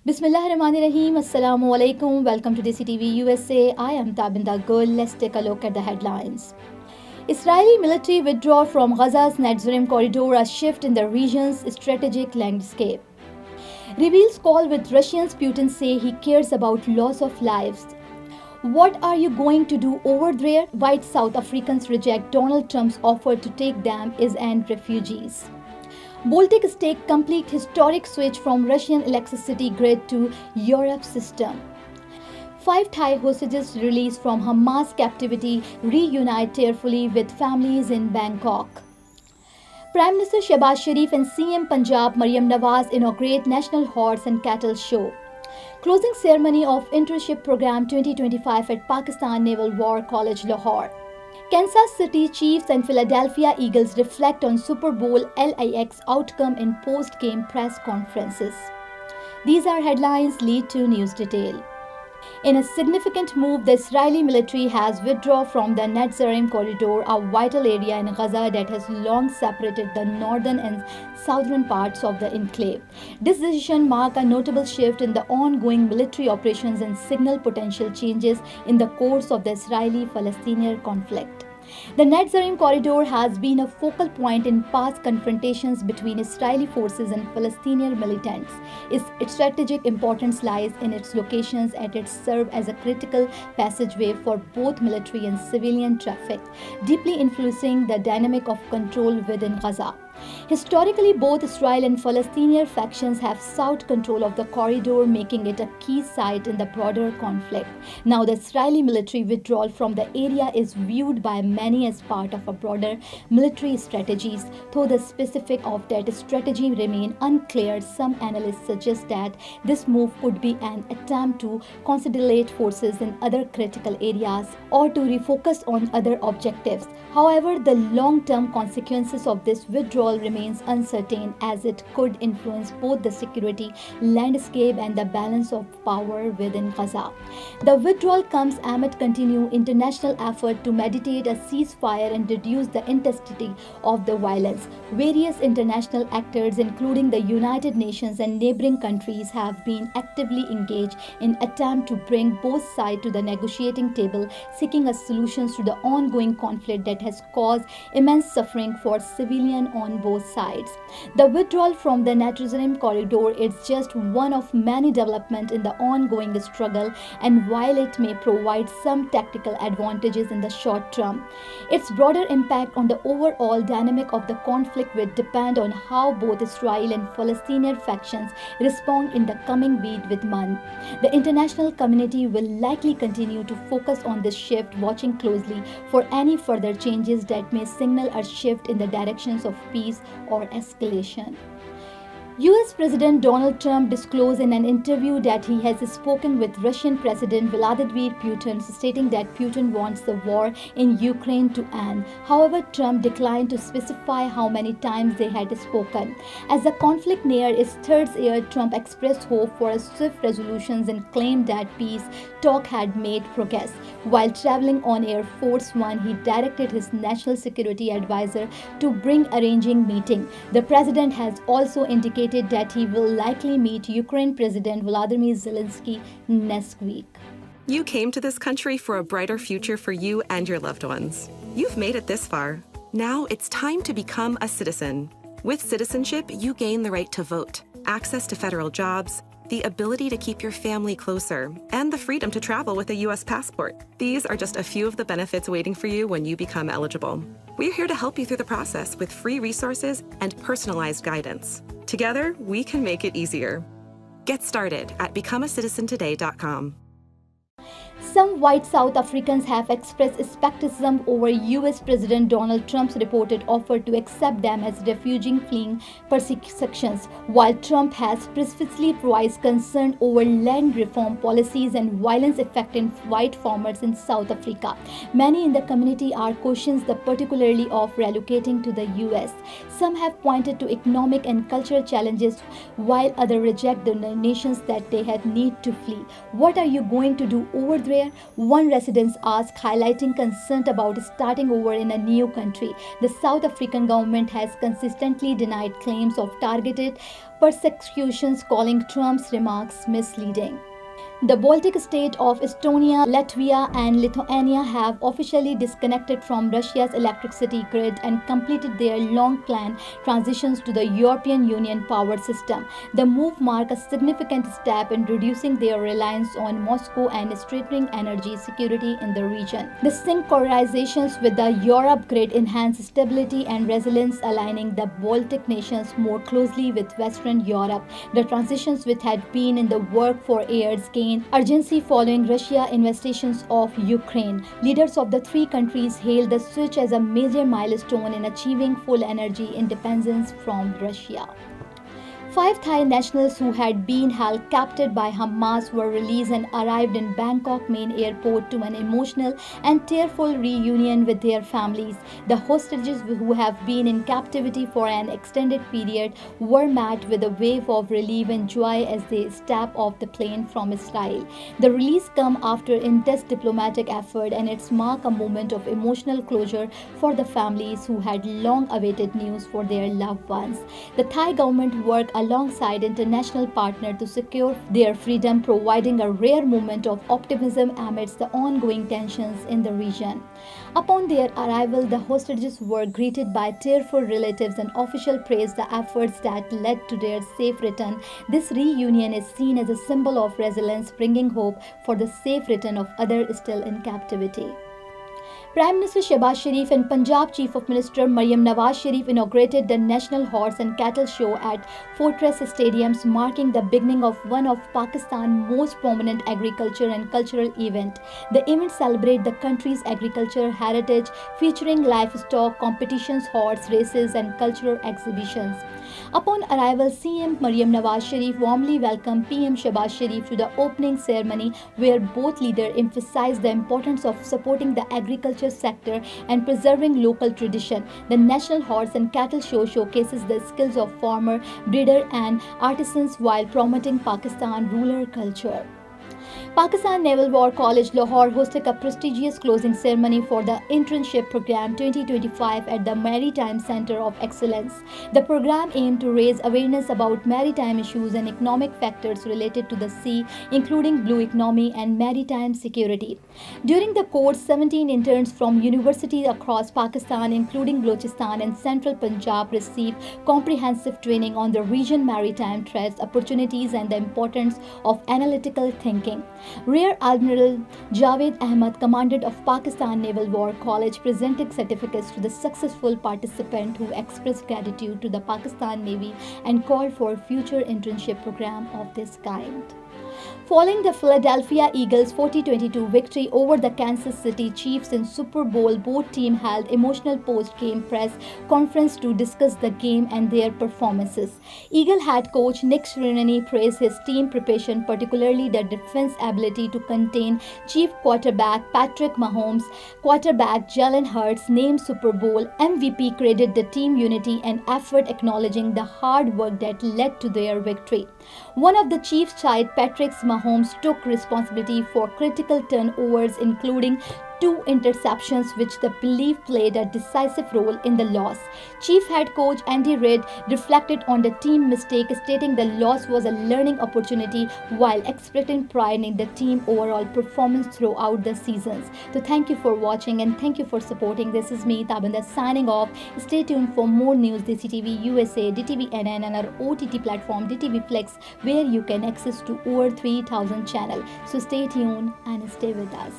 Bismillahirrahmanirrahim. Assalamu alaikum. Welcome to DESI TV USA. I am Tabinda Gul. Let's take a look at the headlines. Israeli military withdraw from Gaza's Netzarim corridor, a shift in the region's strategic landscape. Reveals call with Russians. Putin say he cares about loss of lives. What are you going to do over there? White South Africans reject Donald Trump's offer to take them as and refugees. Baltic state complete historic switch from Russian electricity grid to Europe system. 5 Thai hostages released from Hamas captivity reunite tearfully with families in Bangkok. Prime Minister Shehbaz Sharif and CM Punjab Maryam Nawaz inaugurate National Horse and Cattle Show. Closing ceremony of Internship Program 2025 at Pakistan Naval War College, Lahore. Kansas City Chiefs and Philadelphia Eagles reflect on Super Bowl LIX outcome in post-game press conferences. These are headlines. Lead to news detail. In a significant move, the Israeli military has withdrawn from the Netzarim corridor, a vital area in Gaza that has long separated the northern and southern parts of the enclave. This decision marks a notable shift in the ongoing military operations and signal potential changes in the course of the Israeli-Palestinian conflict. The Netzarim corridor has been a focal point in past confrontations between Israeli forces and Palestinian militants. Its strategic importance lies in its locations as it serves as a critical passageway for both military and civilian traffic, deeply influencing the dynamic of control within Gaza. Historically, both Israel and Palestinian factions have sought control of the corridor, making it a key site in the broader conflict. Now, the Israeli military withdrawal from the area is viewed by many as part of a broader military strategies, though the specifics of that strategy remain unclear. Some analysts suggest that this move could be an attempt to consolidate forces in other critical areas or to refocus on other objectives. However, the long-term consequences of this withdrawal remains uncertain, as it could influence both the security landscape and the balance of power within Gaza. The withdrawal comes amid continued international effort to mediate a ceasefire and reduce the intensity of the violence. Various international actors, including the United Nations and neighboring countries, have been actively engaged in attempt to bring both sides to the negotiating table, seeking a solution to the ongoing conflict that has caused immense suffering for civilians on both sides. The withdrawal from the Netzarim corridor is just one of many developments in the ongoing struggle, and while it may provide some tactical advantages in the short term, its broader impact on the overall dynamic of the conflict will depend on how both Israel and Palestinian factions respond in the coming week with month. The international community will likely continue to focus on this shift, watching closely for any further changes that may signal a shift in the directions of peace or escalation. US President Donald Trump disclosed in an interview that he has spoken with Russian President Vladimir Putin, stating that Putin wants the war in Ukraine to end. However, Trump declined to specify how many times they had spoken. As the conflict neared its third year, Trump expressed hope for a swift resolution and claimed that peace talks had made progress. While traveling on Air Force One, he directed his national security advisor to bring arranging meeting. The president has also indicated that he will likely meet Ukraine President Volodymyr Zelensky next week. You came to this country for a brighter future for you and your loved ones. You've made it this far. Now it's time to become a citizen. With citizenship, you gain the right to vote, access to federal jobs, the ability to keep your family closer, and the freedom to travel with a U.S. passport. These are just a few of the benefits waiting for you when you become eligible. We're here to help you through the process with free resources and personalized guidance. Together, we can make it easier. Get started at becomeacitizentoday.com. Some white South Africans have expressed skepticism over US President Donald Trump's reported offer to accept them as refugees fleeing persecutions, while Trump has previously voiced concern over land reform policies and violence affecting white farmers in South Africa. Many in the community are cautious, particularly of relocating to the US. Some have pointed to economic and cultural challenges, while others reject the nations that they had need to flee. What are you going to do over there? there? One resident asked, highlighting concern about starting over in a new country. The South African government has consistently denied claims of targeted persecutions, calling Trump's remarks misleading. The Baltic states of Estonia, Latvia, and Lithuania have officially disconnected from Russia's electricity grid and completed their long-planned transitions to the European Union power system. The move marks a significant step in reducing their reliance on Moscow and strengthening energy security in the region. The synchronizations with the Europe grid enhance stability and resilience, aligning the Baltic nations more closely with Western Europe. The transitions, which had been in the work for years, gained urgency following Russia's invasion of Ukraine. Leaders of the three countries hailed the switch as a major milestone in achieving full energy independence from Russia. 5 Thai nationals who had been held captive by Hamas were released and arrived in Bangkok main airport to an emotional and tearful reunion with their families. The hostages, who have been in captivity for an extended period, were met with a wave of relief and joy as they step off the plane from Israel. The release comes after intense diplomatic effort, and it's marked a moment of emotional closure for the families who had long awaited news for their loved ones. The Thai government worked alongside international partners to secure their freedom, providing a rare moment of optimism amidst the ongoing tensions in the region. Upon their arrival, the hostages were greeted by tearful relatives, and officials praised the efforts that led to their safe return. This reunion is seen as a symbol of resilience, bringing hope for the safe return of others still in captivity. Prime Minister Shehbaz Sharif and Punjab Chief of Minister Maryam Nawaz Sharif inaugurated the National Horse and Cattle Show at Fortress Stadiums, marking the beginning of one of Pakistan's most prominent agriculture and cultural events. The event celebrates the country's agricultural heritage, featuring livestock competitions, horse races, and cultural exhibitions. Upon arrival, CM Maryam Nawaz Sharif warmly welcomed PM Shehbaz Sharif to the opening ceremony, where both leaders emphasized the importance of supporting the agriculture sector and preserving local tradition. The National Horse and Cattle Show showcases the skills of farmer, breeder, and artisans while promoting Pakistan rural culture. Pakistan Naval War College, Lahore hosted a prestigious closing ceremony for the Internship Program 2025 at the Maritime Center of Excellence. The program aimed to raise awareness about maritime issues and economic factors related to the sea, including blue economy and maritime security. During the course, 17 interns from universities across Pakistan, including Balochistan and Central Punjab, received comprehensive training on the region's maritime threats, opportunities, and the importance of analytical thinking. Rear Admiral Javed Ahmad, Commandant of Pakistan Naval War College, presented certificates to the successful participants who expressed gratitude to the Pakistan Navy and called for future internship program of this kind. Following the Philadelphia Eagles' 40-22 victory over the Kansas City Chiefs in Super Bowl, both teams held emotional post-game press conference to discuss the game and their performances. Eagle head coach Nick Sirianni praised his team preparation, particularly the defense ability to contain Chief quarterback Patrick Mahomes. Quarterback Jalen Hurts, named Super Bowl MVP, credited the team unity and effort, acknowledging the hard work that led to their victory. One of the Chiefs' child, Patrick Mahomes, took responsibility for critical turnovers, including 2 interceptions, which the belief played a decisive role in the loss. Chief head coach Andy Reid reflected on the team mistake, stating the loss was a learning opportunity while expressing pride in the team overall performance throughout the seasons. So thank you for watching and thank you for supporting. This is me, Tabinda, signing off. Stay tuned for more news, DESI TV USA, DTV NN, and our OTT platform DTV Flex, where you can access to over 3,000 channels. So stay tuned and stay with us.